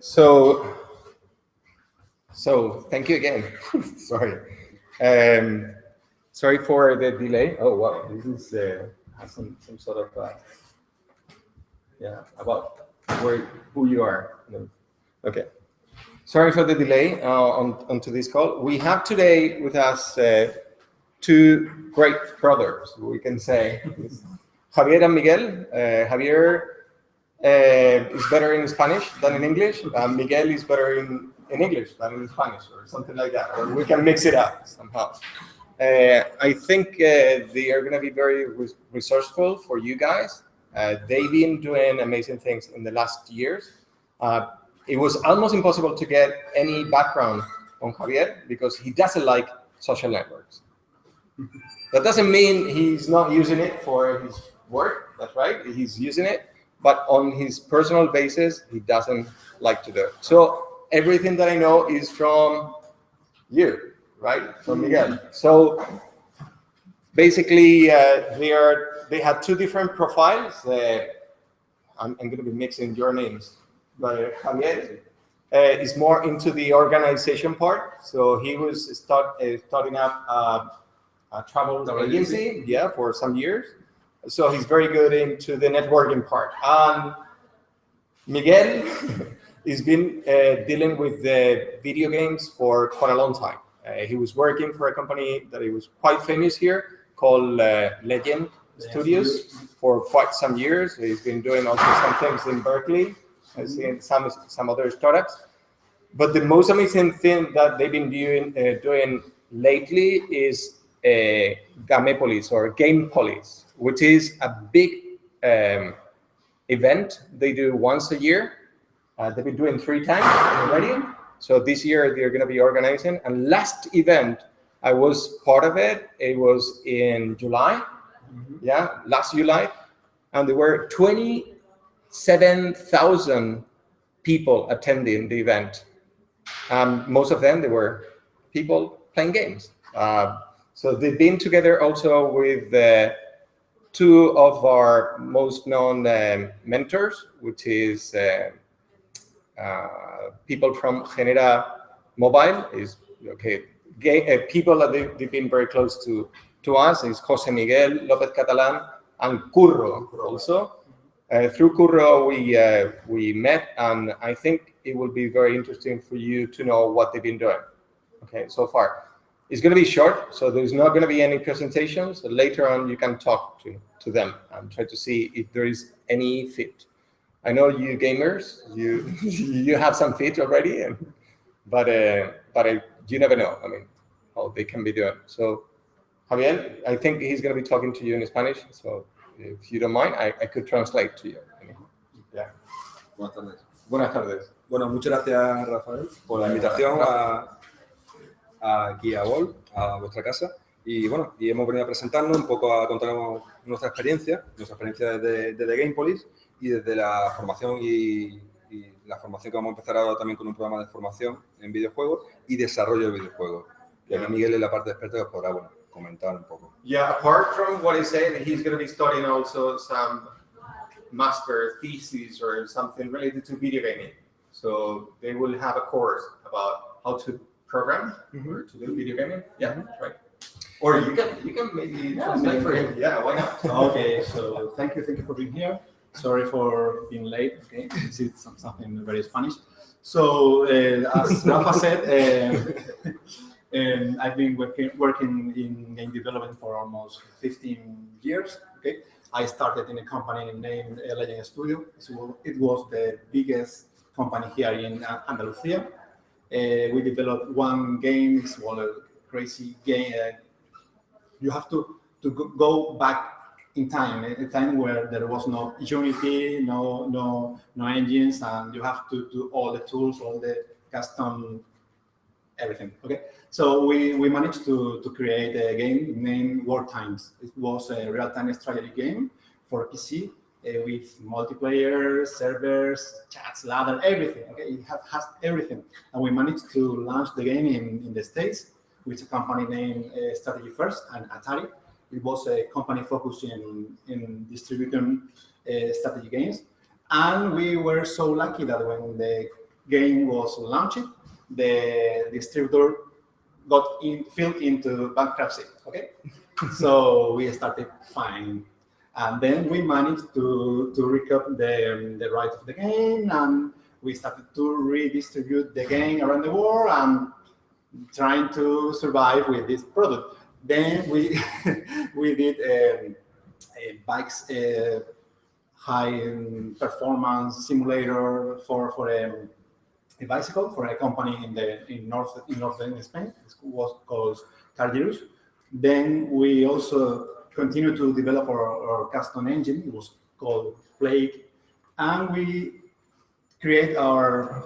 So thank you again. Sorry. Sorry for the delay. Oh wow, this is has some sort of about who you are. Okay. Sorry for the delay onto this call. We have today with us two great brothers, we can say. Javier and Miguel. Javier is better in Spanish than in English. Miguel is better in English than in Spanish, or something like that. Or we can mix it up somehow. I think they are going to be very resourceful for you guys. They've been doing amazing things in the last years. It was almost impossible to get any background on Javier because he doesn't like social networks. That doesn't mean he's not using it for his work. That's right. He's using it. But on his personal basis, he doesn't like to do it. So everything that I know is from you, right? From Miguel. So basically, they had two different profiles. I'm going to be mixing your names. But Javier is more into the organization part. So he was starting up a travel agency, for some years. So he's very good into the networking part. And Miguel has been dealing with the video games for quite a long time. He was working for a company that he was quite famous here called Legend Studios for quite some years. He's been doing also some things in Berkeley. I've seen some other startups. But the most amazing thing that they've been doing lately is Gamepolis or Gamepolis, which is a big event they do once a year. They've been doing 3 times already. So this year they're going to be organizing. And last event, I was part of it. It was in July. Last July. And there were 27,000 people attending the event. Most of them, they were people playing games. So they've been together also with 2 of our most known mentors, which is people from Genera Mobile. Is okay. People that they've been very close to us is Jose Miguel López Catalán and Curro also. Through Curro, we met, and I think it will be very interesting for you to know what they've been doing. Okay, so far. It's going to be short, so there's not going to be any presentations. So later on, you can talk to them and try to see if there is any fit. I know you gamers, you have some fit already, but you never know. I mean, how they can be doing. So, Javier, I think he's going to be talking to you in Spanish. So, if you don't mind, I could translate to you. Yeah. Buenas tardes. Buenas tardes. Bueno, muchas gracias, Rafael, por la invitación aquí a Vol, a vuestra casa. Y bueno, hemos venido a presentarnos un poco, a contarnos nuestra experiencia desde Gamepolis y desde la formación y la formación que vamos a empezar ahora también con un programa de formación en videojuegos y desarrollo de videojuegos. Y aquí Miguel es la parte de experto que podrá, bueno, comentar un poco. Yeah, apart from what he said, he's going to be studying also some master thesis or something related to video gaming. So they will have a course about how to program or to do video gaming. Yeah, right. Or you can maybe translate for him. Yeah, why not? Okay, so thank you for being here. Sorry for being late. Okay, this is something very Spanish. So as Rafa said, I've been working in game development for almost 15 years. Okay, I started in a company named Legend Studio. So it was the biggest company here in Andalusia. We developed one game. It's one crazy game. You have to go back in time, a time where there was no Unity, no engines, and you have to do all the tools, all the custom, everything. Okay, so we managed to create a game named War Times. It was a real-time strategy game for PC with multiplayer, servers, chats, ladder, everything. Okay, it has everything, and we managed to launch the game in the States with a company named Strategy First and Atari. It was a company focused in distributing strategy games. And we were so lucky that when the game was launched, the distributor fell into bankruptcy. Okay, so we started fine, and then we managed to recoup the right of the game, and we started to redistribute the game around the world and trying to survive with this product. Then we we did bikes high performance simulator for a bicycle for a company in northern Spain. It was called Cardirus. Then we also continued to develop our custom engine. It was called Plague, and we create our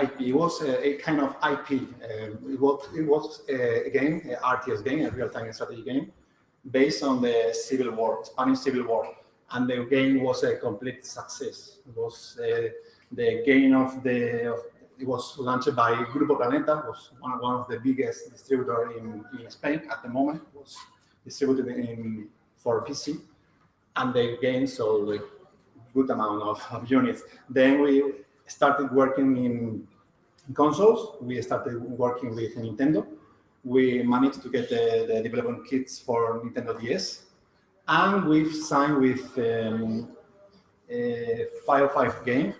IP. It was a kind of IP. It was a game, a RTS game, a real-time strategy game, based on the Civil War, Spanish Civil War, and the game was a complete success. It was the game it was launched by Grupo Planeta, was one of the biggest distributors in Spain at the moment. It was distributed for PC, and the game sold a good amount of units. Then we started working in consoles. We started working with Nintendo. We managed to get the development kits for Nintendo DS, and we've signed with 505 Games.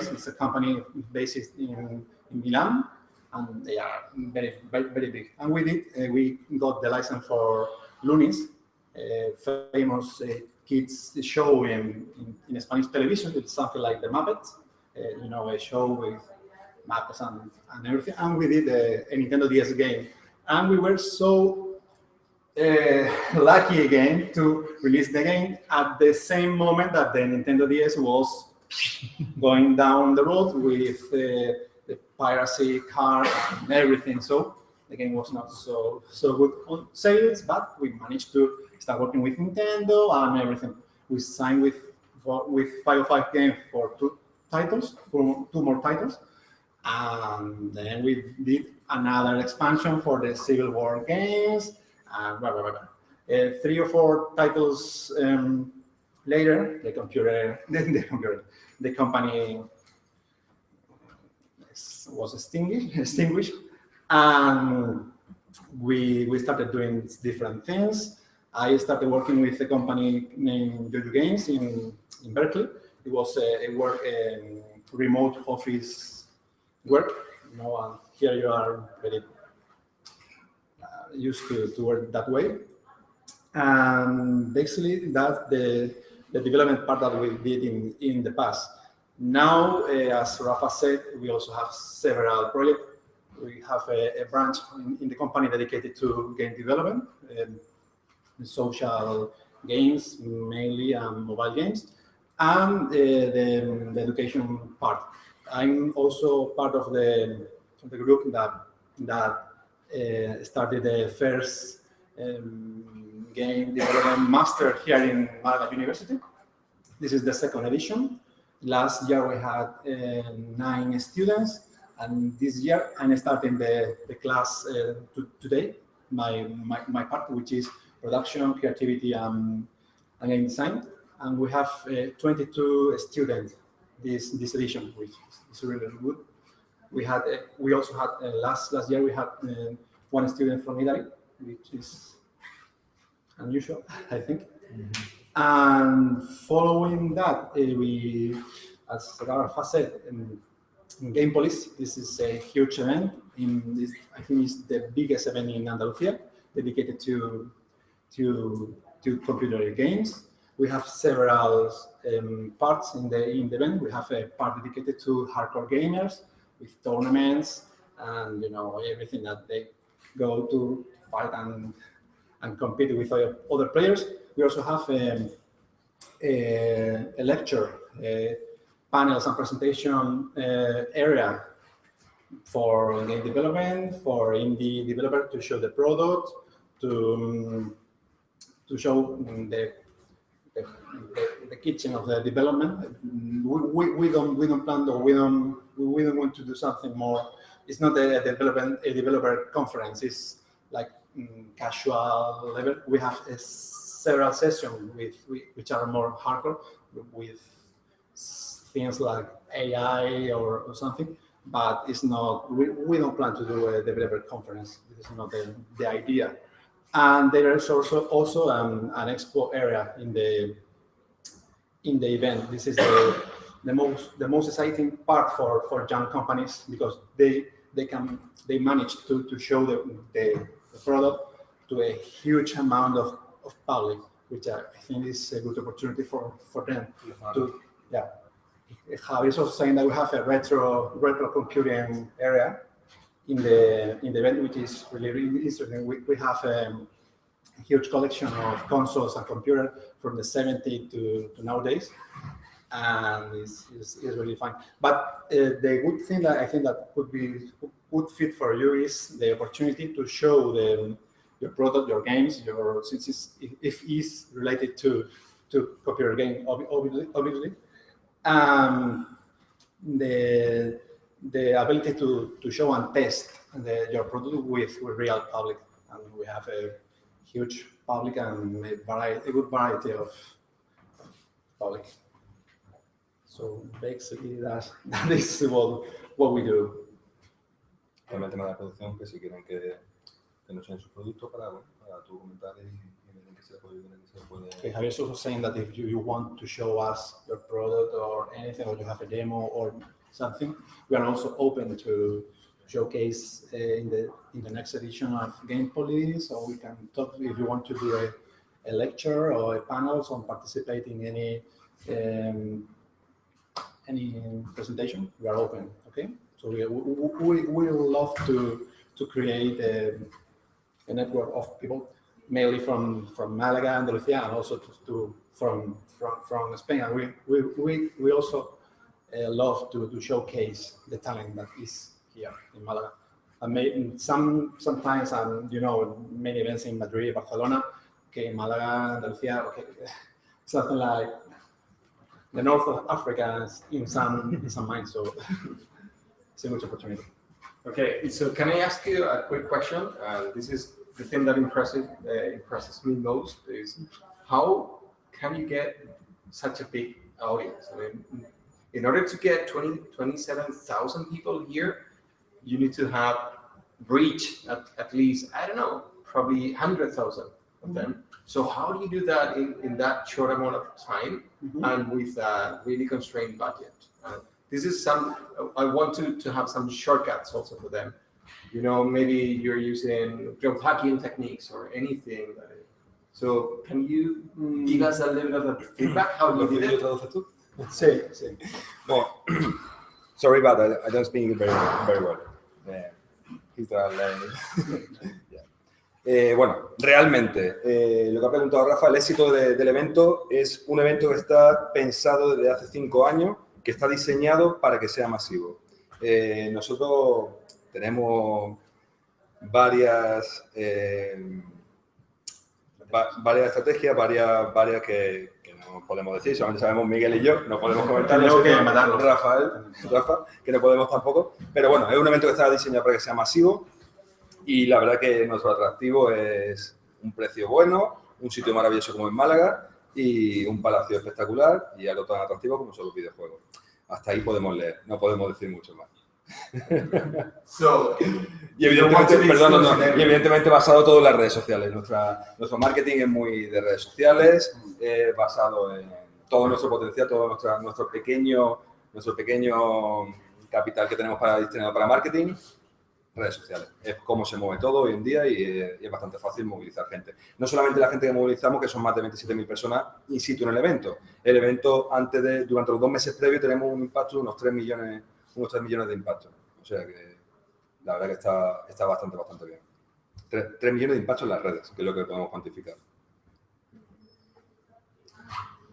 It's a company based in Milan, and they are very big. And we got the license for Lunis, a famous kids show in Spanish television. It's something like the Muppets, a show with Muppets and everything. And we did a Nintendo DS game. And we were so lucky again to release the game at the same moment that the Nintendo DS was going down the road with the piracy card and everything. So the game was not so good on sales, but we managed to start working with Nintendo and everything. We signed with 505 Games for two more titles. And then we did another expansion for the Civil War games, and blah, blah, blah, blah. 3 or 4 titles later, the company was extinguished, and we started doing different things. I started working with a company named Jojo Games in Berkeley. It was a remote office work, and here you are very used to work that way. And basically, that's the development part that we did in the past. Now, as Rafa said, we also have several projects. We have a branch in the company dedicated to game development, social games mainly, and mobile games, and the education part. I'm also part of the group that started the first game development master here in Malaga University. This is the second edition. Last year we had 9 students, and this year I'm starting the class today. My part, which is production, creativity, and game design, and we have 22 students this edition, which is really good. We also had last year we had 1 student from Italy, which is unusual, I think. Mm-hmm. And following that, we, as Rafa said, in Gamepolis, this is a huge event. I think it's the biggest event in Andalusia, dedicated to computer games. We have several parts in the event. We have a part dedicated to hardcore gamers with tournaments and everything that they go to fight and compete with other players. We also have a lecture, panels and presentation area for game development, for indie developer to show the product, to show the kitchen of the development. We don't plan, or we don't want to do something more. It's not a developer conference. It's like casual level. We have several sessions which are more hardcore, with things like AI or something, but it's not. We don't plan to do a developer conference. This is not the idea. And there is also an expo area in the event. This is the most exciting part for young companies, because they manage to show the product to a huge amount of public, which I think is a good opportunity for them to, yeah. Javier is also saying that we have a retro computing area in the event, which is really interesting. We have a huge collection of consoles and computers from the 70s to nowadays, and it's really fun. But the good thing that I think that would fit for you is the opportunity to show your product, your games, since if it's related to computer game, obviously. The ability to show and test your product with real public, and we have a huge public and a good variety of public. So basically that is what we do. También el tema de la producción, que si quieren que nos enseñen sus productos para tu comentar y ver en qué se puede. Okay, Javier is also saying that if you want to show us your product or anything, or you have a demo or something, we are also open to showcase in the next edition of Gamepolis, or we can talk if you want to do a lecture or a panel or participate in any presentation. We are open. Okay, so we will love to create a network of people, mainly from Malaga, Andalucía, and also from Spain. And we also love to showcase the talent that is here in Malaga. And sometimes, many events in Madrid, Barcelona, okay, Malaga, Andalucía, okay, something like the north of Africa in some minds. So it's a much opportunity. Okay, so can I ask you a quick question? This is the thing that impresses me most, is how can you get such a big audience? I mean, in order to get 27,000 people here, you need to have reach at least, I don't know, probably 100,000 of them. So how do you do that in that short amount of time and with a really constrained budget? This is I want to have some shortcuts also for them. Maybe you're using growth hacking techniques or anything. So can you give us a little bit of feedback? How do you do it? Sí. Well, sorry, but I don't speak very well. Bueno, realmente, lo que ha preguntado Rafa, el éxito del evento es un evento que está pensado desde hace 5 años, que está diseñado para que sea masivo. Nosotros tenemos varias estrategias, varias que no podemos decir, solamente sabemos Miguel y yo, no podemos comentar. Rafa, que no podemos tampoco. Pero bueno, es un evento que está diseñado para que sea masivo y la verdad que nuestro atractivo es un precio bueno, un sitio maravilloso como en Málaga y un palacio espectacular y algo tan atractivo como son los videojuegos. Hasta ahí podemos leer, no podemos decir mucho más. Y evidentemente basado todo en las redes sociales. Nuestro marketing es muy de redes sociales, basado en todo nuestro potencial, todo nuestro pequeño capital que tenemos destinado para marketing, redes sociales. Es cómo se mueve todo hoy en día y es bastante fácil movilizar gente. No solamente la gente que movilizamos, que son más de 27.000 personas in situ en el evento. El evento, durante los 2 meses previos, tenemos un impacto de unos 3 millones de impactos. O sea que la verdad que está bastante bien. 3 millones de impactos en las redes, que es lo que podemos cuantificar.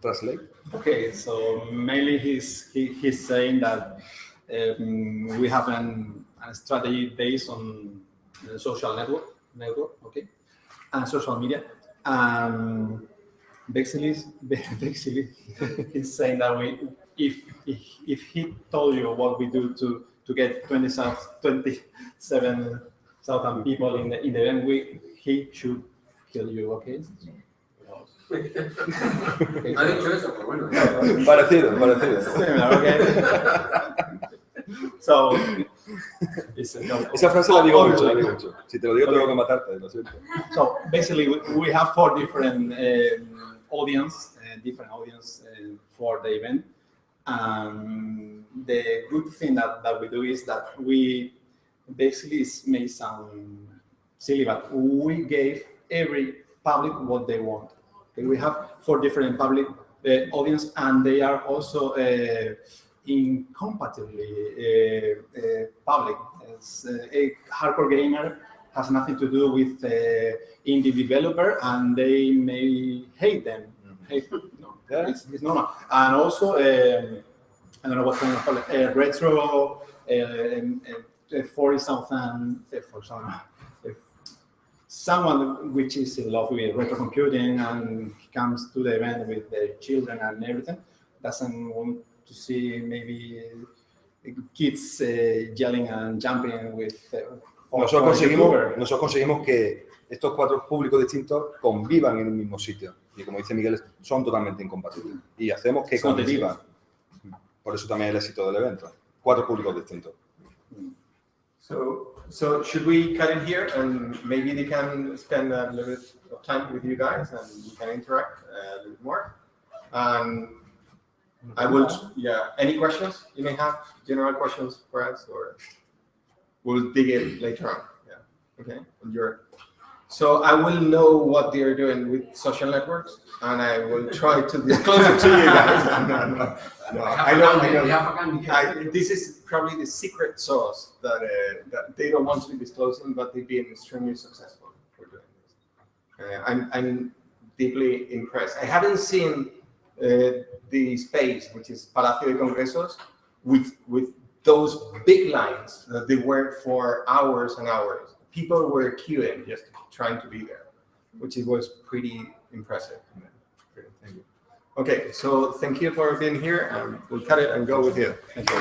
Translate. Okay, so mainly he's saying that we have a strategy based on social network, okay, and social media. Basically, he's saying that if he told you what we do to get 27,000 people in the event, he should kill you, okay? No ha dicho eso, pero bueno. Parecido. Similar, okay. So, Esa frase la digo mucho. Si te lo digo, tengo que matarte, lo siento. So basically, we have 4 different audience for the event. The good thing that we do is that we basically, it may sound silly, but we gave every public what they want. Okay, we have 4 different public audience, and they are also incompatibly public. As a hardcore gamer has nothing to do with indie developer, and they may hate them. It's normal. And also, I don't know what kind of call it, retro 40,000, for example. Someone which is in love with retro computing and comes to the event with their children and everything, doesn't want to see maybe kids yelling and jumping with. Nosotros conseguimos que estos 4 públicos distintos convivan en un mismo sitio. Y como dice Miguel, son totalmente incompatibles. Y hacemos que convivan. Por eso también el éxito del evento. 4 públicos distintos. So should we cut it here, and maybe they can spend a little bit of time with you guys, and we can interact a little bit more. And I will, any questions you may have, general questions for us, or we'll dig it later on. Okay. So I will know what they're doing with social networks, and I will try to disclose it to you guys. No, I know. This is probably the secret sauce that they don't want to be disclosing, but they've been extremely successful for doing this. I'm deeply impressed. I haven't seen the space, which is Palacio de Congresos, with those big lines that they worked for hours and hours. People were queuing just trying to be there, which was pretty impressive. Thank you. Okay, so thank you for being here, and we'll cut it and go with you. Thank you.